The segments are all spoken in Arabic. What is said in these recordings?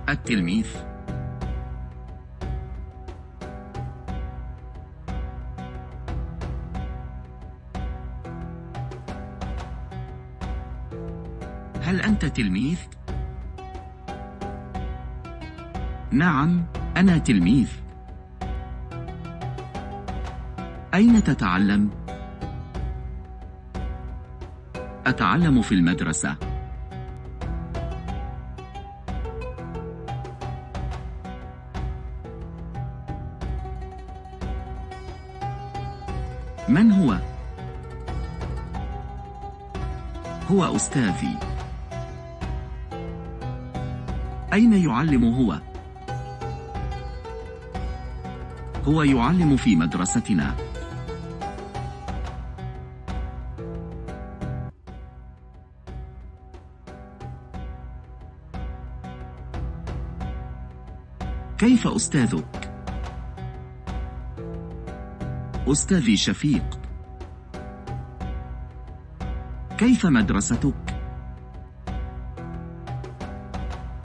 التلميذ. هل أنت تلميذ؟ نعم، أنا تلميذ. أين تتعلم؟ أتعلم في المدرسة. من هو؟ هو أستاذي. أين يعلم هو؟ هو يعلم في مدرستنا. كيف أستاذك؟ أستاذي شفيق. كيف مدرستك؟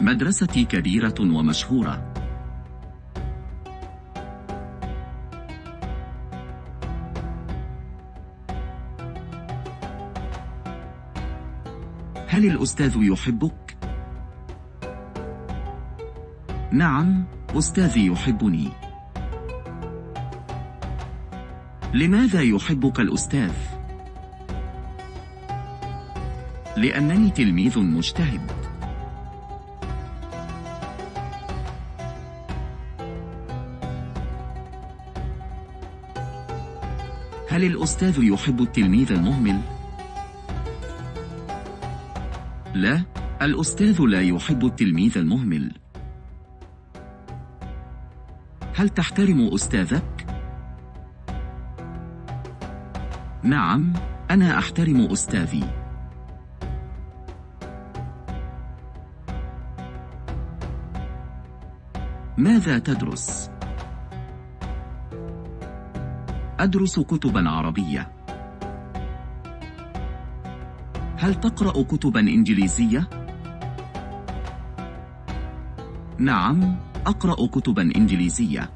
مدرستي كبيرة ومشهورة. هل الأستاذ يحبك؟ نعم، أستاذي يحبني. لماذا يحبك الأستاذ؟ لأنني تلميذ مجتهد. هل الأستاذ يحب التلميذ المهمل؟ لا، الأستاذ لا يحب التلميذ المهمل. هل تحترم أستاذك؟ نعم، أنا أحترم أستاذي. ماذا تدرس؟ أدرس كتبا عربية. هل تقرأ كتبا إنجليزية؟ نعم، أقرأ كتبا إنجليزية.